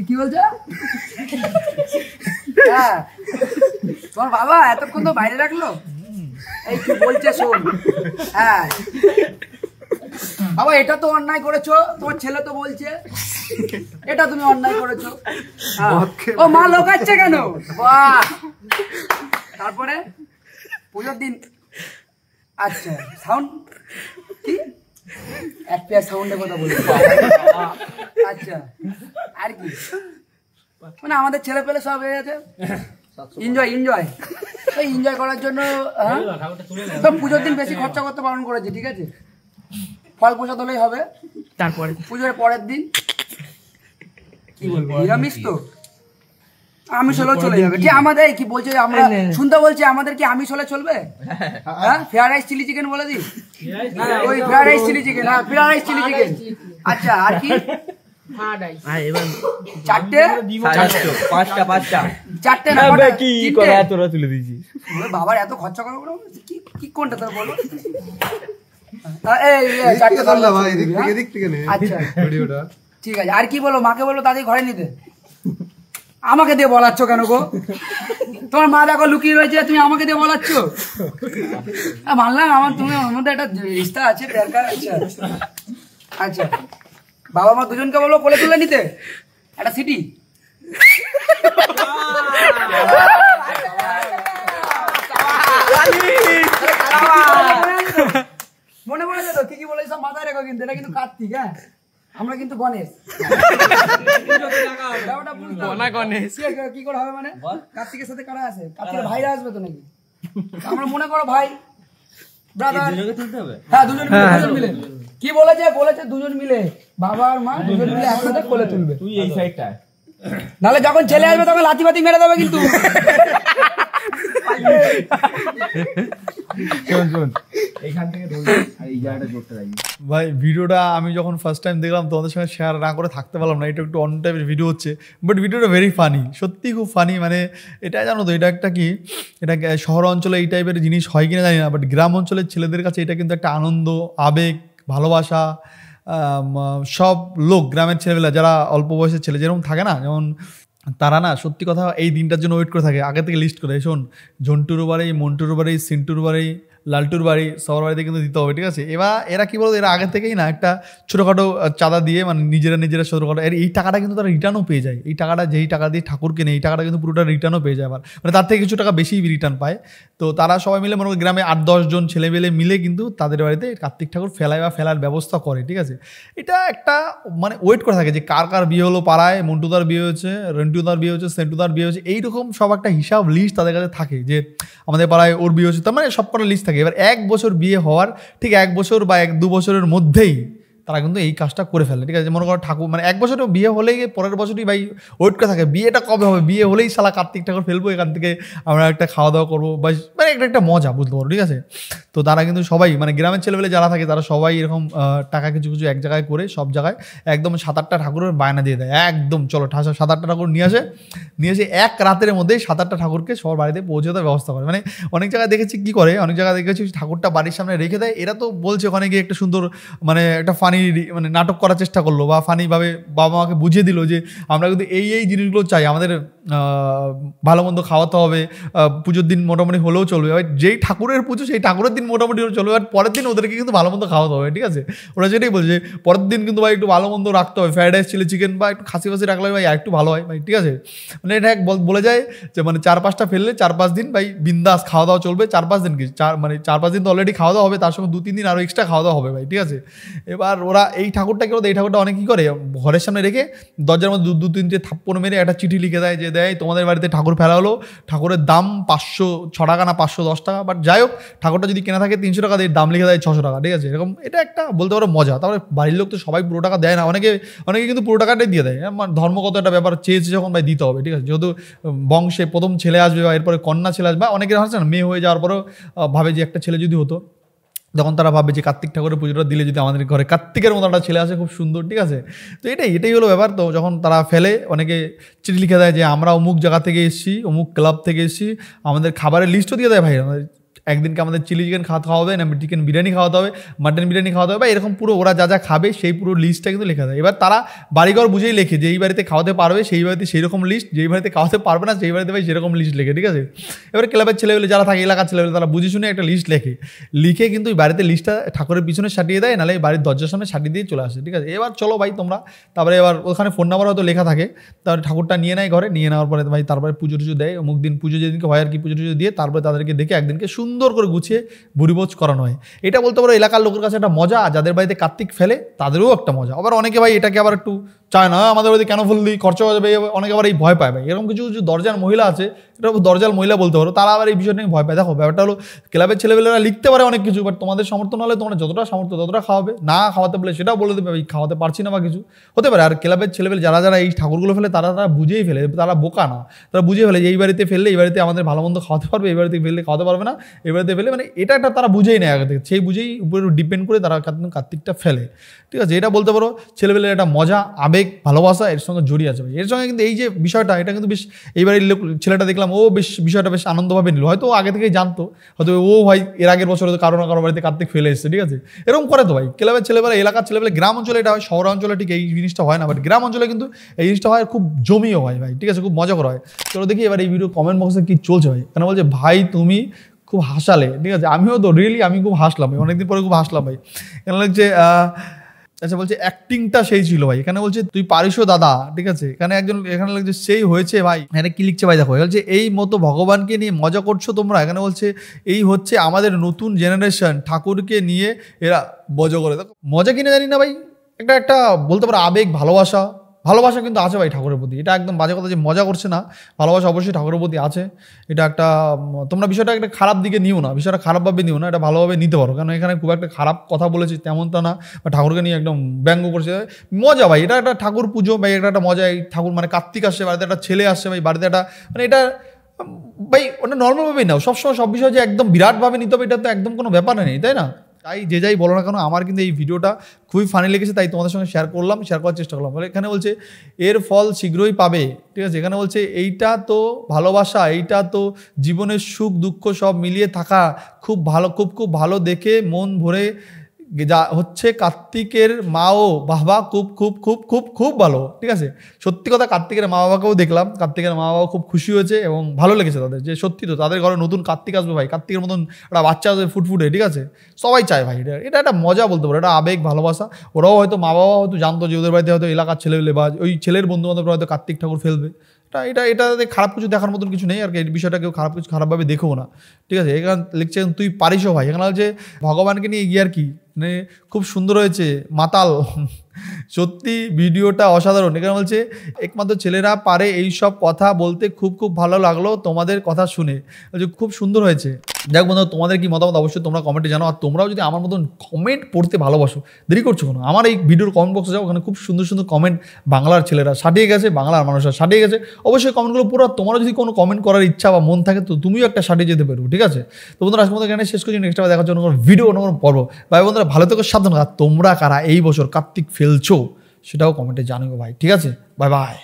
কি বলছো? হ্যাঁ তোমার বাবা এতক্ষণ তো বাইরে রাখলো। এই কি বলছে শোন। হ্যাঁ বাবা এটা তো অন্যায় করেছো, তোমার ছেলে তো বলছে এটা তুমি অন্যায় করেছো। ও মা লোকাচ্ছে কেন? বাহ তারপরে পুজোর দিন আচ্ছা সাউন্ড কি এক পেয়ার সাউন্ডের কথা বলছি। আচ্ছা আর কি মানে আমাদের ছেলে পেলে সব হয়ে গেছে এনজয় এনজয় করার জন্য তো পুজোর দিন বেশি খরচা করতে বারণ করেছে, ঠিক আছে? ফল প্রসাদ হলেই হবে। তারপরে পুজোর পরের দিন কি বলবো নিরামিষ তো আমিষ হলেও চলে যাবে। কি আমাদের কি বলছে আমরা শুনতে বলছি আমাদের কি আমিষ হলে চলবে? হ্যাঁ ফ্রাইড রাইস চিলি চিকেন বলে দিই। ওই ফ্রাইড রাইস চিলি চিকেন। হ্যাঁ ফ্রাইড রাইস চিলি চিকেন। আচ্ছা আর কি চারটে চারটে না কি করে তোরা তুলে দিয়েছিস বাবার এত খরচা করবো কি কোনটা তোর বলো? ঠিক আছে আর কি বলো? মাকে বলো তাদের ঘরে নিতে। আমাকে দিয়ে বলাচ্ছ কেন গো? তোমার মা দেখো লুকিয়ে রয়েছে, তুমি আমাকে দিয়ে বলাচ্ছ? মানলাম আমার তুমি আমার মধ্যে একটা রিস্তা আছে দরকার। আচ্ছা আচ্ছা বাবা মা দুজনকে বলো কোলে তুলে নিতে একটা সিটি। মনে পড়েছে তো কি বলে সব মাথায় রেখো, কিন্তু এটা কিন্তু কার্তিক। হ্যাঁ আমরা কিন্তু গণেশ। কি করে হবে মানে কার্তিকের সাথে কারা আছে? কার্তিকের ভাইরা আসবে তো নাকি? আমরা মনে করো ভাই ব্রাদার। হ্যাঁ দুজন মিলে কি বলেছে দুজন মিলে বাবা আর মা দুজন মিলে একসাথে কোলে তুলবে। তুই এই সাইডটা নাহলে যখন ছেলে আসবে তখন লাথি ফাতি মেরে দেবে কিন্তু। ভাই ভিডিওটা আমি যখন ফার্স্ট টাইম দেখলাম তোমাদের সঙ্গে শেয়ার না করে থাকতে পারলাম না। এটা একটু অন্য টাইপের ভিডিও হচ্ছে, বাট ভিডিওটা ভেরি ফানি, সত্যি খুব ফানি। মানে এটা জানো তো এটা একটা কি, এটা শহর অঞ্চলে এই টাইপের জিনিস হয় কিনা জানি না, বাট গ্রাম অঞ্চলের ছেলেদের কাছে এটা কিন্তু একটা আনন্দ, আবেগ, ভালোবাসা। সব লোক গ্রামের ছেলেবেলা যারা অল্প বয়সের ছেলে যেরকম থাকে না, যেমন তারা না সত্যি কথা এই দিনটার জন্য ওয়েট করে থাকে, আগে থেকে লিস্ট করে। শোন ঝন্টুর বাড়ি, মন্টুর বাড়ি, সিন্টুর বাড়ি, লালটুর বাড়ি, সবার বাড়িতে কিন্তু দিতে হবে, ঠিক আছে? এরা কি বলতো, এরা আগে থেকেই না একটা ছোটোখাটো চাঁদা দিয়ে মানে নিজেরা ছোটোখাটো এই টাকাটা কিন্তু তারা রিটার্নও পেয়ে যায়। এই টাকাটা যেই টাকা দিয়ে ঠাকুর কেনে এই টাকাটা কিন্তু পুরোটা রিটার্নও পেয়ে যায় আবার, মানে তার থেকে কিছু টাকা বেশি রিটার্ন পায়। তো তারা সবাই মিলে মনে করি গ্রামে 8-10 জন ছেলেমেলে মিলে কিন্তু তাদের বাড়িতে কার্তিক ঠাকুর ফেলার ব্যবস্থা করে, ঠিক আছে? এটা একটা মানে ওয়েট করে থাকে যে কার বিয়ে হলো পাড়ায়, মন্টুদার বিয়ে হয়েছে, রন্টুদার বিয়ে হচ্ছে, সেন্টুদার বিয়ে হচ্ছে, এইরকম সব একটা হিসাব লিস্ট তাদের কাছে থাকে যে আমাদের পাড়ায় ওর বিয়ে হচ্ছে, তার মানে সব কটা লিস্ট থাকে। এবার 1 বছর বিয়ে হওয়ার ঠিক 1 বছর বা 1-2 বছরের মধ্যেই তারা কিন্তু এই কাজটা করে ফেলে, ঠিক আছে? মনে করো ঠাকুর মানে 1 বছরে বিয়ে হলেই পরের বছরই ভাই ওয়েট করে থাকে বিয়েটা কবে হবে, বিয়ে হলেই শালা কার্তিক ঠাকুর ফেলবো, এখান থেকে আমরা একটা খাওয়া দাওয়া করবো, বা মানে একটা মজা বুঝতে পারো, ঠিক আছে? তো তারা কিন্তু সবাই মানে গ্রামের ছেলেবেলে যারা থাকে তারা সবাই এরকম টাকা কিছু এক জায়গায় করে সব জায়গায় একদম 7-8টা ঠাকুরের বায়না দিয়ে দেয়। একদম চলো 7-8টা ঠাকুর নিয়ে আসে এক রাতের মধ্যেই 7-8টা ঠাকুরকে সবার বাড়িতে পৌঁছে দেওয়ার ব্যবস্থা করে। মানে অনেক জায়গায় দেখেছি কি করে, অনেক জায়গায় দেখেছি ঠাকুরটা বাড়ির সামনে রেখে দেয়। এরা তো বলছে ওখানে গিয়ে একটা সুন্দর মানে একটা ফানি মানে নাটক করার চেষ্টা করলো, বা ফানিভাবে বাবা মাকে বুঝিয়ে দিল যে আমরা কিন্তু এই জিনিসগুলো চাই, আমাদের ভালো মন্দ খাওয়াতে হবে, পুজোর দিন মোটামুটি হলেও চলবে। যেই ঠাকুরের পুজো সেই ঠাকুরের দিন মোটামুটি চলবে, আর পরের দিন ওদেরকে কিন্তু ভালো মন্দ খাওয়াতে হবে, ঠিক আছে? ওরা সেটাই বলছে পরের দিন কিন্তু ভাই একটু ভালো মন্দ রাখতে হবে, ফ্রাইড রাইস চিলি চিকেন বা একটু খাসি ফাসি রাখলে ভাই একটু ভালো হয় ভাই, ঠিক আছে? মানে এটা বলে যায় যে মানে 4-5টা ফেললে 4-5 দিন ভাই বিন্দাস খাওয়া দাওয়া চলবে। 4-5 দিন কি মানে 4-5 দিন তো অলরেডি খাওয়া দাওয়া হবে, তার সঙ্গে 2-3 দিন আরও এক্সট্রা খাওয়া দাওয়া হবে ভাই, ঠিক আছে? এবার ওরা এই ঠাকুরটা কি এই ঠাকুরটা অনেক কী করে ঘরের সামনে রেখে দরজার মধ্যে 2-3টে থাপ্পড় মেরে একটা চিঠি লিখে দেয় যে তোমাদের বাড়িতে ঠাকুর ফেলা হলো, ঠাকুরের দাম 506 টাকা না 510 টাকা, বাট যাই হোক ঠাকুরটা যদি কেনা থাকে 300 টাকা দিয়ে দাম লিখে দেয় 600 টাকা, ঠিক আছে? এরকম এটা একটা বলতে পারো মজা। তারপরে বাড়ির লোক তো সবাই পুরো টাকা দেয় না, অনেকে কিন্তু পুরো টাকাটাই দিয়ে দেয়। ধর্মগত একটা ব্যাপার, চেয়েছে যখন ভাই দিতে হবে, ঠিক আছে? যেহেতু বংশে প্রথম ছেলে আসবে বা এরপরে কন্যা ছেলে আসবে, অনেকের হচ্ছে না মেয়ে হয়ে যাওয়ার পরেও ভাবে যে একটা ছেলে যদি হতো, তখন তারা ভাববে যে কার্তিক ঠাকুরের পুজোটা দিলে যদি আমাদের ঘরে কার্তিকের মতো একটা ছেলে আসে খুব সুন্দর, ঠিক আছে? তো এটাই হলো ব্যাপার। তো যখন তারা ফেলে অনেকে চিঠি লিখে দেয় যে আমরা অমুক জায়গা থেকে এসেছি, অমুক ক্লাব থেকে এসেছি, আমাদের খাবারের লিস্টও দিয়ে দেয় ভাই, একদিনকে আমাদের চিলি চিকেন খাওয়া হবে, না চিকেন বিরিয়ানি খাওয়াতে হবে, মাটন বিরিয়ানি খাওয়াতে হবে, বা এরকম পুরো ওরা যা যা খাবে সেই পুরো লিস্টটা কিন্তু লেখা দেয়। এবার তারা বাড়িঘর বুঝেই লেখে যে এই বাড়িতে খাওয়াতে পারবে সেই বাড়িতে সেই রকম লিস্ট, যেই বাড়িতে খাওয়াতে পারবে না সেই বাড়িতে ভাই সেরকম লিস্ট লেখে, ঠিক আছে। এবার ক্লাবের ছেলেগুলো যারা থাকে, এলাকার ছেলেগুলো, তারা বুঝে শুনে একটা লিস্ট লিখে কিন্তু ওই বাড়িতে লিস্টটা ঠাকুরের পিছনে সাটিয়ে দেয়, নাহলে এই বাড়ির দরজার সামনে সাটিয়ে দিয়ে চলে আসে, ঠিক আছে। এবার চলো ভাই তোমরা, তারপরে এবার ওখানে ফোন নাম্বার হয়তো লেখা থাকে, তারপরে ঠাকুরটা নিয়ে নেয় ঘরে, নিয়ে নেওয়ার পরে ভাই তারপরে পুজো টুজো দেয়, অমুক দিন পুজো যেদিনকে হয় আর কি, পুজো টুজো দিয়ে তারপরে তাদেরকে দেখে একদিনকে সুন্দর করে গুছিয়ে ভুরিভোজ করানো হয়। এটা বলতে পারো এলাকার লোকের কাছে একটা মজা, যাদের বাড়িতে কার্তিক ফেলে তাদেরও একটা মজা। আবার অনেকে ভাই এটাকে আবার একটু চায় না, আমাদের বাড়িতে কেন ফেললি, খরচা হয়ে যাবে, অনেকে আবার এই ভয় পায় ভাই। এরকম কিছু কিছু দরজার মহিলা আছে, এটা দরজাল মহিলা বলতে পারো, তারা আবার এই বিষয়টা নিয়ে ভয় পায়। দেখো ব্যাপারটা হলো ক্লাবের ছেলেবেলেরা লিখতে পারে অনেক কিছু, বাট তোমাদের সমর্থন হলে তোমরা যতটা সামর্থ্য ততটা খাওয়াবে, না খাওয়াতে বলে সেটাও বলে দেবে ভাই খাওয়াতে পারছি না বা কিছু হতে পারে। আর ক্লাবের ছেলেবেলে যারা যারা এই ঠাকুরগুলো ফেলে তারা বুঝেই ফেলে, তারা বোকা না, তারা বুঝে ফেলে যে এই বাড়িতে ফেললে এই বাড়িতে আমাদের ভালো মন্দ খাওয়াতে পারবে, এই বাড়িতে ফেললে খাওয়াতে পারবে না, এই বাড়িতে ফেলে, মানে এটা একটা তারা বুঝেই নেয় আগে থেকে, সেই বুঝেই উপরে ডিপেন্ড করে তারা কার্তিকটা ফেলে, ঠিক আছে। এটা বলতে পারো ছেলেবেলের একটা মজা, আবেগ, ভালোবাসা এর সঙ্গে জড়িয়ে আছে ভাই। এর সঙ্গে কিন্তু এই যে বিষয়টা, এটা কিন্তু বেশ এইবারের ছেলেটা দেখলাম ও বেশ বিষয়টা বেশ আনন্দভাবে নিল, হয়তো আগে থেকেই জানতো, হয়তো ও ভাই এর আগের বছর হয়তো কারো না কারো বাড়িতে কার্তিক ফেলে এসছে, ঠিক আছে। এরকম করে তো ভাই ক্লাবের ছেলেবেলা, এলাকার ছেলেবেলা। গ্রাম অঞ্চলে এটা হয়, শহর অঞ্চলে ঠিক এই জিনিসটা হয় না, বাট গ্রাম অঞ্চলে কিন্তু এই জিনিসটা হয়, খুব জমিও হয় ভাই, ঠিক আছে, খুব মজা করা হয়। চলো দেখি এবার এই ভিডিও কমেন্ট বক্সে কি চলছে ভাই। কেন বলছে ভাই তুমি খুব হাসালে, ঠিক আছে, আমিও তো রিয়েলি আমি খুব হাসলাম, অনেকদিন পরে খুব হাসলাম ভাই। কেন লাগছে আচ্ছা বলছে অ্যাক্টিংটা সেই ছিল ভাই। এখানে বলছে তুই পারিসও দাদা, ঠিক আছে। এখানে লাগছে সেই হয়েছে ভাই। এখানে কি লিখছে ভাই দেখো, বলছে এই মতো ভগবানকে নিয়ে মজা করছো তোমরা। এখানে বলছে এই হচ্ছে আমাদের নতুন জেনারেশন, ঠাকুরকে নিয়ে এরা মজা করে। দেখো মজা কিনে জানি না ভাই, একটা বলতে পারো আবেগ, ভালোবাসা কিন্তু আছে ভাই ঠাকুরের প্রতি। এটা একদম বাজে কথা যে মজা করছে না, ভালোবাসা অবশ্যই ঠাকুরের প্রতি আছে। এটা একটা তোমরা বিষয়টা একটা খারাপ দিকে নিও না, বিষয়টা খারাপভাবে নিও না, এটা ভালোভাবে নিতে পারো। কারণ এখানে খুব একটা খারাপ কথা বলেছি তেমনটা না, বা ঠাকুরকে নিয়ে একদম ব্যঙ্গ করছে, মজা ভাই। এটা একটা ঠাকুর পুজো ভাই, এটা একটা মজা। এই ঠাকুর মানে কার্তিক আসছে বাড়িতে, একটা ছেলে আসছে ভাই বাড়িতে, একটা মানে এটা ভাই ওটা নর্মালভাবেই নাও। সবসময় সব বিষয় যে একদম বিরাটভাবে নিতে হবে এটা তো একদম কোনো ব্যাপার নেই, তাই না। তাই যে যাই বলো না কেন, আমার কিন্তু এই ভিডিওটা খুবই ফানি লেগেছে, তাই তোমাদের সঙ্গে শেয়ার করার চেষ্টা করলাম। এখানে বলছে এর ফল শীঘ্রই পাবে, ঠিক আছে। এখানে বলছে এইটা তো ভালোবাসা, এইটা তো জীবনের সুখ দুঃখ সব মিলিয়ে থাকা, খুব খুব ভালো দেখে মন ভরে যা হচ্ছে। কার্তিকের মাও বাবা খুব খুব খুব খুব খুব ভালো, ঠিক আছে। সত্যি কথা কার্তিকের মা বাবাকেও দেখলাম, কার্তিকের মা বাবাও খুব খুশি হয়েছে এবং ভালো লেগেছে তাদের, যে সত্যি তো তাদের ঘরে নতুন কার্তিক আসবে ভাই, কার্তিকের মতন একটা বাচ্চা আসবে ফুটফুটে, ঠিক আছে। সবাই চায় ভাই, এটা একটা মজা বলতে পারো, এটা আবেগ ভালোবাসা। ওরাও হয়তো মা বাবা হয়তো জানতো যে ওদের বাড়িতে হয়তো এলাকার ছেলেবেলে বা ওই ছেলের বন্ধু বান্ধবরা হয়তো কার্তিক ঠাকুর ফেলবে। এটাতে খারাপ কিছু দেখার মতন কিছু নেই আর কি, এই বিষয়টা কেউ খারাপভাবে দেখো না, ঠিক আছে। এখানে লিখছে তুই পারিসও ভাই। এখানে হচ্ছে ভগবানকে নিয়ে এগিয়ে আর কি, মানে খুব সুন্দর হয়েছে মাতাল, সত্যি ভিডিওটা অসাধারণ। এখানে বলছে একমাত্র ছেলেরা পারে এই সব কথা বলতে, খুব ভালো লাগলো তোমাদের কথা শুনে, খুব সুন্দর হয়েছে। যাক বন্ধু, তোমাদের কি মতামত অবশ্যই তোমরা কমেন্টে জানো। আর তোমরাও যদি আমার মতন কমেন্ট পড়তে ভালোবাসো, দেরি করছো কেন, আমার এই ভিডিওর কমেন্ট বক্সে যাও, ওখানে খুব সুন্দর সুন্দর কমেন্ট বাংলার ছেলেরা সাটিয়ে গেছে, বাংলার মানুষরা সাটিয়ে গেছে। অবশ্যই কমেন্টগুলো পুরো, তোমারও যদি কোনো কমেন্ট করার ইচ্ছা বা মন থাকে তো তুমিও একটা সাটিয়ে যেতে পারো, ঠিক আছে। তো বন্ধুরা আজকে মতো এখানে শেষ করছি, নেক্সট টাইম দেখার জন্য কোনো ভিডিও কোনো পর্ব। ভাই বন্ধুরা ভালো থেকো, সাবধান। তোমরা কারা এই বছর কার্তিক ফেলছো সেটাও কমেন্টে জানাবো ভাই, ঠিক আছে। Bye bye.